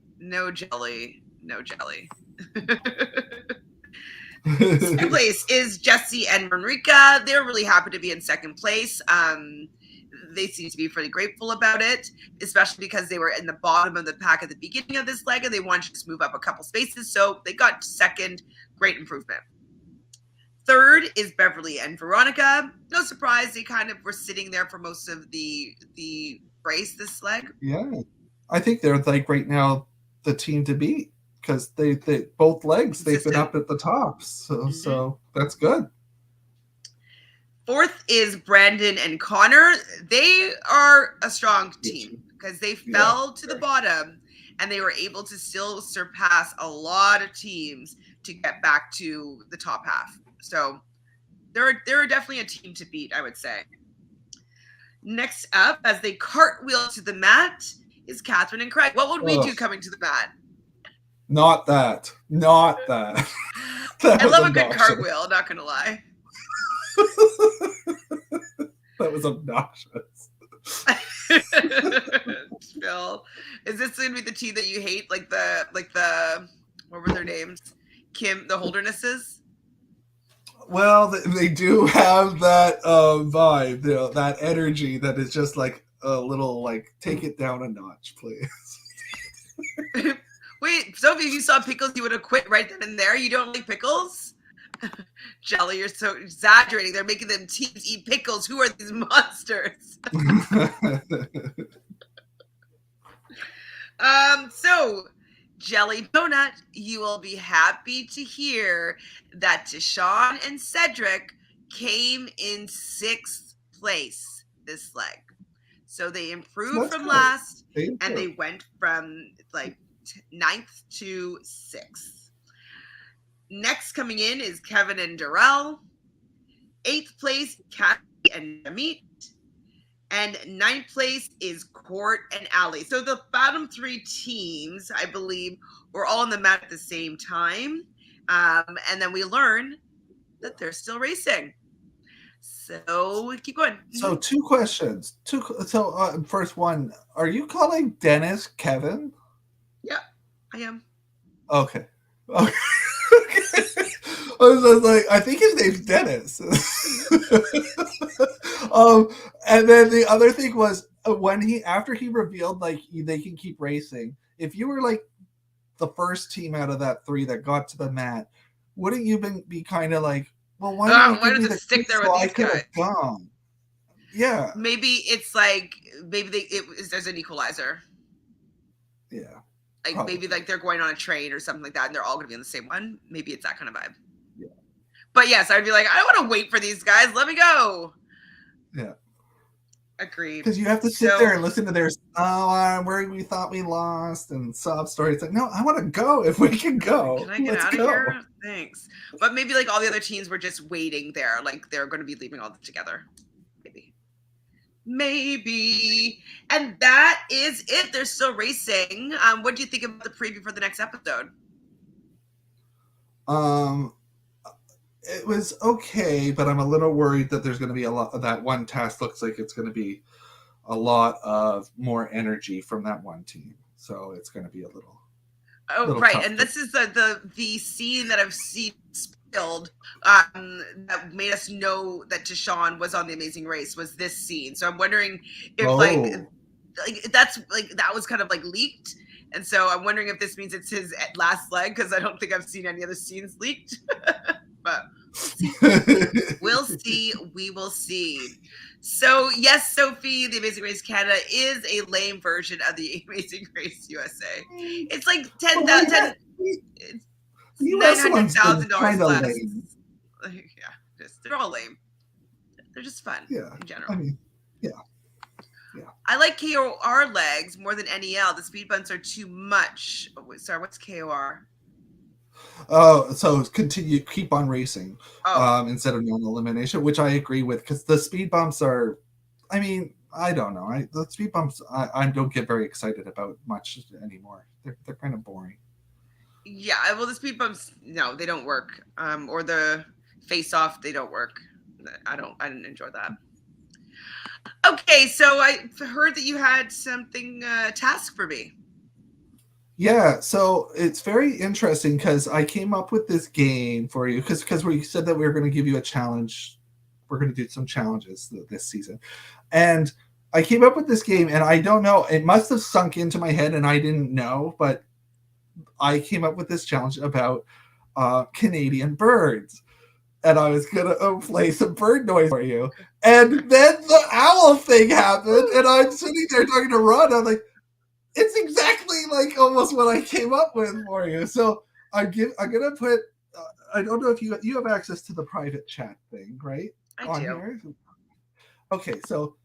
Second place is Jesse and Manrika. They're really happy to be in second place. They seem to be pretty grateful about it, especially because they were in the bottom of the pack at the beginning of this leg and they wanted to just move up a couple spaces. So they got second. Great improvement. Third is Beverly and Veronica. No surprise, they kind of were sitting there for most of the race this leg. Yeah, I think they're like right now the team to beat because they both legs they've been up at the top, so that's good. Fourth is Brandon and Connor. They are a strong team because they fell to the bottom and they were able to still surpass a lot of teams to get back to the top half. So they're definitely a team to beat, I would say. Next up, as they cartwheel to the mat, is Catherine and Craig. What would we do coming to the mat? Not that. That I love a good cartwheel, not going to lie. That was obnoxious. Phil, is this going to be the team that you hate? Like the what were their names? Kim, the Holdernesses? Well, they do have that vibe, that energy that is just like a little like, take it down a notch, please. Wait, Sophie, if you saw pickles, you would have quit right then and there. You don't like pickles? Jelly, you're so exaggerating. They're making them teams eat pickles. Who are these monsters? So, Jelly Donut, you will be happy to hear that Deshawn and Cedric came in 6th place this leg. So they improved from last, and they went from like 9th to 6th. Next coming in is Kevin and Darrell. 8th place, Kathy and Amit. And 9th place is Court and Allie. So the bottom 3 teams, I believe, were all on the mat at the same time. And then we learn that they're still racing. So keep going. So 2 questions. First one, are you calling Dennis Kevin? Yeah, I am. Okay. I was like, I think his name's Dennis. And then the other thing was after he revealed like they can keep racing. If you were like the first team out of that 3 that got to the mat, wouldn't you be kind of like, well, why does it stick there with these guys? Gone. Yeah. Maybe it's like there's an equalizer. Yeah. Like probably. Maybe like they're going on a train or something like that, and they're all going to be on the same one. Maybe it's that kind of vibe. Yeah. But yes, I'd be like, I don't want to wait for these guys. Let me go. Yeah. Agreed. Because you have to sit there and listen to their where we thought we lost and sob stories. Like, no, I want to go if we can go. Can I get out of here? Thanks. But maybe like all the other teams were just waiting there. Like they're going to be leaving all together. Maybe. And that is it. They're still racing. What do you think about the preview for the next episode? It was okay, but I'm a little worried that there's going to be a lot of that one task. Looks like it's going to be a lot of more energy from that one team. So it's going to be a little. Right. And this is the scene that I've seen spilled that made us know that Deshawn was on The Amazing Race was this scene. So I'm wondering if like that's like that was kind of like leaked, and so I'm wondering if this means it's his last leg because I don't think I've seen any other scenes leaked. But we'll see. We'll see. We will see. So yes, Sophie, the Amazing Race Canada is a lame version of the Amazing Race USA. It's like Well, 10, the nine US hundred one's been thousand dollars kind of less. lame. Yeah, they're all lame. They're just fun Yeah, in general. I mean, yeah. I like KOR legs more than NEL. The speed bumps are too much. Oh, sorry, what's KOR? Oh, so keep on racing, Oh, instead of non-elimination, which I agree with because the speed bumps are. I mean, I don't know. The speed bumps I don't get very excited about much anymore. They're kind of boring. yeah. Well, the speed bumps, no, they don't work. Or the face off, they don't work. I didn't enjoy that. Okay, so I heard that you had something task for me. Yeah, so it's very interesting because I came up with this game for you because we said that we were going to give you a challenge. We're going to do some challenges this season, and I came up with this game, and I don't know. It must have sunk into my head, and I didn't know, but I came up with this challenge about Canadian birds, and I was gonna play some bird noise for you, and then the owl thing happened, and I'm sitting there talking to Ron. I'm like, it's exactly like almost what I came up with for you. So I'm gonna put. I don't know if you have access to the private chat thing, right? I On do. here. Okay, so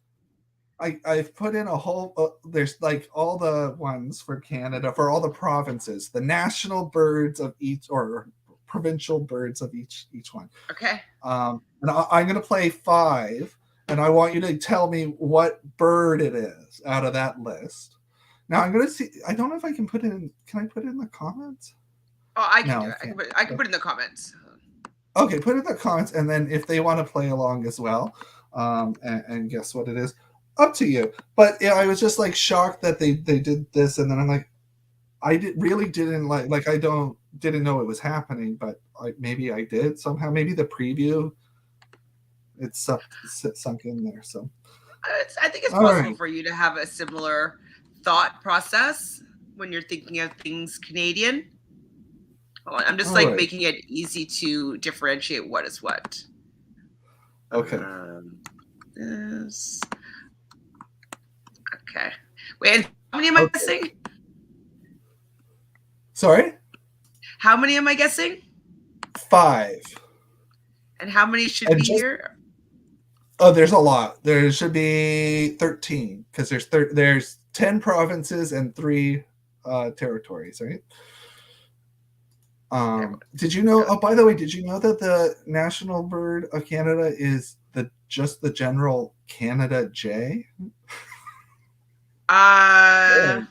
I've put in a whole. There's like all the ones for Canada for all the provinces, the national birds of each or provincial birds of each one. Okay. And I'm going to play 5, and I want you to tell me what bird it is out of that list. Now I'm going to see. I don't know if I can put it in. Can I put it in the comments? Oh, I can No, do it. I can put it in the comments. Okay, put it in the comments, and then if they want to play along as well, and guess what it is, up to you. But yeah, I was just like shocked that they did this, and then I'm like, really didn't like I didn't know it was happening, but maybe I did somehow. Maybe the preview it's sunk in there. So I think it's all possible right, for you to have a similar thought process when you're thinking of things Canadian. I'm just all like right, making it easy to differentiate what is what. okay. This. Okay. Wait, how many am I Okay. guessing? Sorry, How many am I guessing? 5, And how many should and be just here? there's a lot. There should be 13 because there's 10 provinces and 3 territories, right? Did you know? Oh, by the way, did you know that the national bird of Canada is just the general Canada jay? I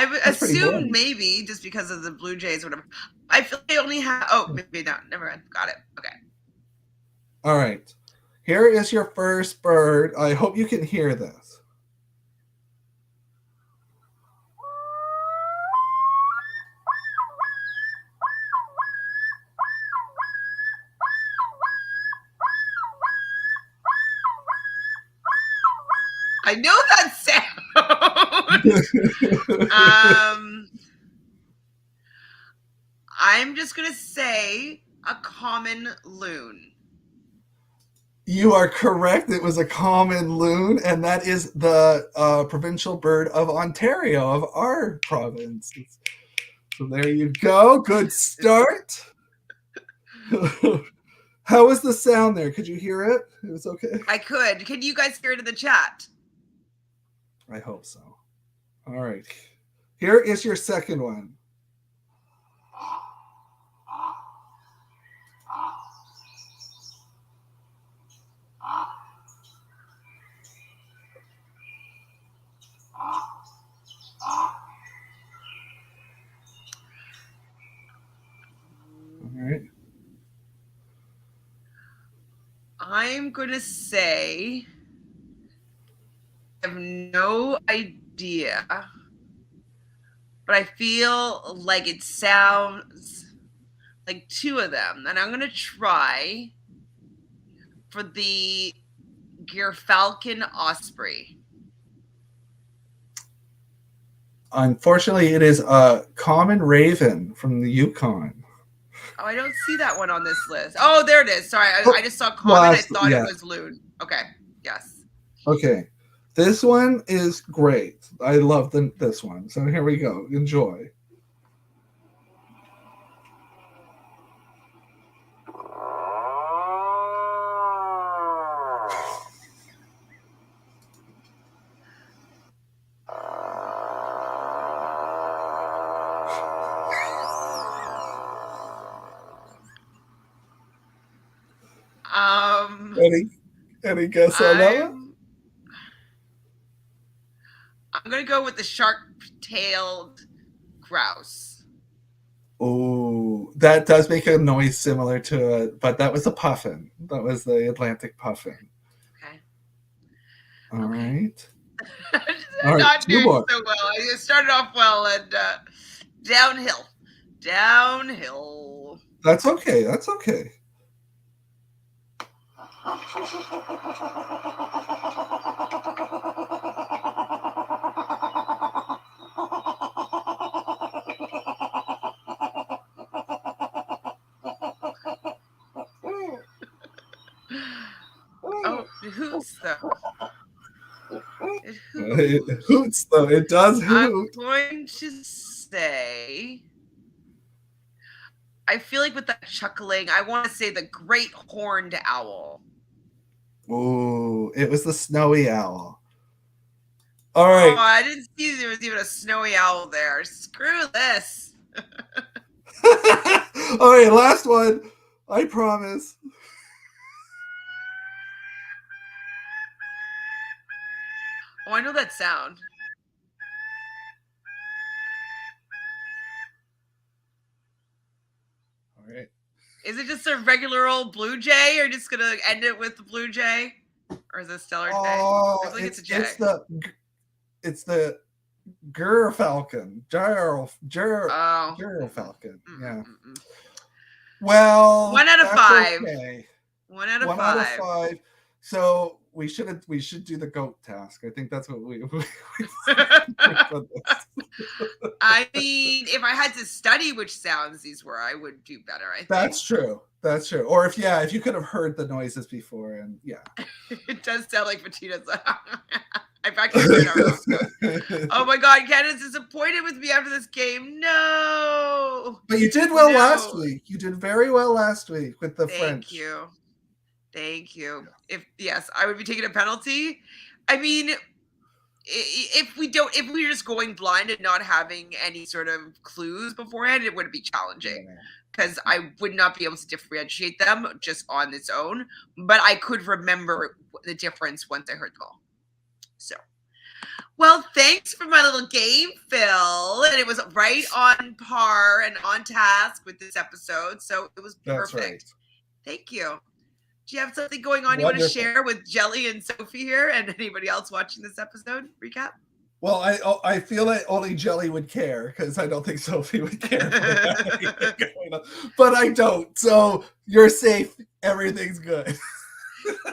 would That's pretty assume boring. maybe just because of the Blue Jays or whatever. I feel they only have. Oh, maybe not. Never mind. Got it. Okay. All right, here is your first bird. I hope you can hear this. I know that sound. I'm just gonna say a common loon. You are correct. It was a common loon, and that is the provincial bird of Ontario, of our province. So there you go. Good start. How was the sound there? Could you hear it? It was okay. I could. Can you guys hear it in the chat? I hope so. All right. Here is your second one. All right. I'm gonna say I have no idea, but I feel like it sounds like 2 of them, and I'm gonna try for the Gyrfalcon Osprey. Unfortunately, it is a common raven from the Yukon. Oh, I don't see that one on this list. Oh, there it is. Sorry, I just saw common. I Last, thought it yeah. was loon. Okay. Yes. Okay. This one is great. I love this one. So here we go. Enjoy. Um, Any guess on that one? I'm gonna go with the sharp-tailed grouse. Oh, that does make a noise similar to it, but that was a puffin. That was the Atlantic puffin. Okay. All Okay. right. I'm All right, not two doing more. so well. I just started off well and downhill. Downhill. That's okay. That's okay. Oh, it hoots though. It It hoots. hoots though. It does I'm hoot. going to say. I feel like with that chuckling, I want to say the great horned owl. Oh, it was the snowy owl. All Oh, right. I didn't see there was even a snowy owl there. Screw this. All right, last one. I promise. Oh, I know that sound. All right. Is it just a regular old blue jay, or just gonna end it with the blue jay, or is it a stellar jay? I Oh, feel like it's a jay. it's the Ger Falcon. Ger Falcon. Yeah. Well, 1 out of 5. Okay. 1 out of 1 5. out of 5. So we should do the goat task. I think that's what we I mean, if I had to study which sounds these were, I would do better, I think. That's true. That's true. Or if you could have heard the noises before, and yeah. It does sound like Fatina's. I've actually heard our horoscope. Oh my god, Canada's disappointed with me after this game. No. But you did well last week. You did very well last week with the French. Thank you. Yes, I would be taking a penalty. I mean, if we're just going blind and not having any sort of clues beforehand, it would be challenging because I would not be able to differentiate them just on its own. But I could remember the difference once I heard them all. So, well, thanks for my little game, Phil. And it was right on par and on task with this episode. So it was perfect. That's right. Thank you. Do you have something going on you want to share with Jelly and Sophie here and anybody else watching this episode? Recap? Well, I feel that only Jelly would care because I don't think Sophie would care. But I don't. So you're safe. Everything's good.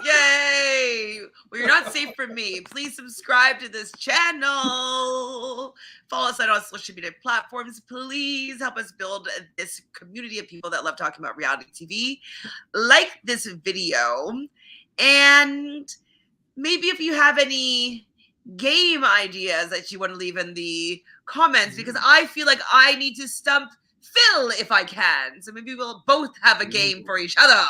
Yay! Well, you're not safe from me. Please subscribe to this channel. Follow us on all social media platforms. Please help us build this community of people that love talking about reality TV. Like this video. And maybe if you have any game ideas that you want to leave in the comments, because I feel like I need to stump Phil if I can. So maybe we'll both have a game for each other.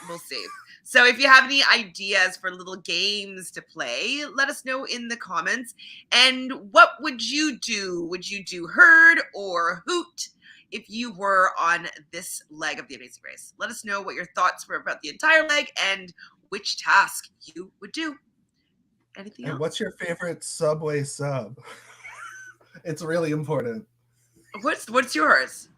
We'll see. So if you have any ideas for little games to play, let us know in the comments. And what would you do? Would you do herd or hoot if you were on this leg of the Amazing Race? Let us know what your thoughts were about the entire leg and which task you would do. Anything else? What's your favorite Subway sub? It's really important. What's yours?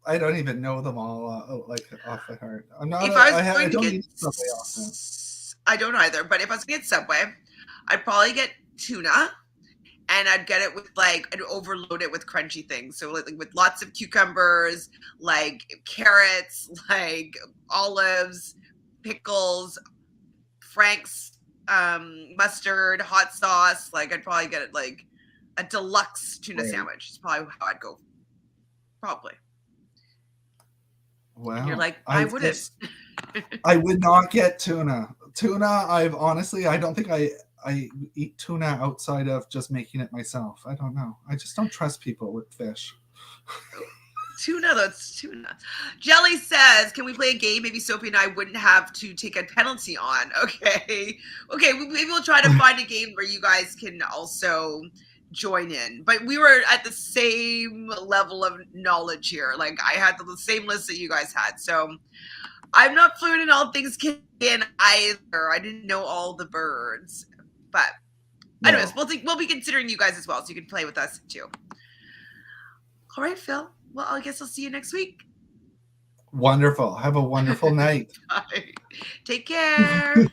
I don't even know them all like off by heart. I'm not. I don't eat Subway often. I don't either. But if I was going to get Subway, I'd probably get tuna, and I'd get it with I'd overload it with crunchy things. So with lots of cucumbers, like carrots, like olives, pickles, Frank's mustard, hot sauce. Like I'd probably get it like a deluxe tuna Right. sandwich. It's probably how I'd go. Probably. And you're Well, like, I wouldn't. I would not get tuna. Tuna, I don't think I eat tuna outside of just making it myself. I don't know. I just don't trust people with fish. Tuna, that's tuna. Jelly says, "Can we play a game? Maybe Sophie and I wouldn't have to take a penalty on." Okay, maybe we'll try to find a game where you guys can also join in. But we were at the same level of knowledge here. Like I had the same list that you guys had, so I'm not fluent in all things Canadian either. I didn't know all the birds, but No. anyways, we'll be considering you guys as well, so you can play with us too. All right, Phil. Well, I guess I'll see you next week. Wonderful. Have a wonderful night. Bye. Take care.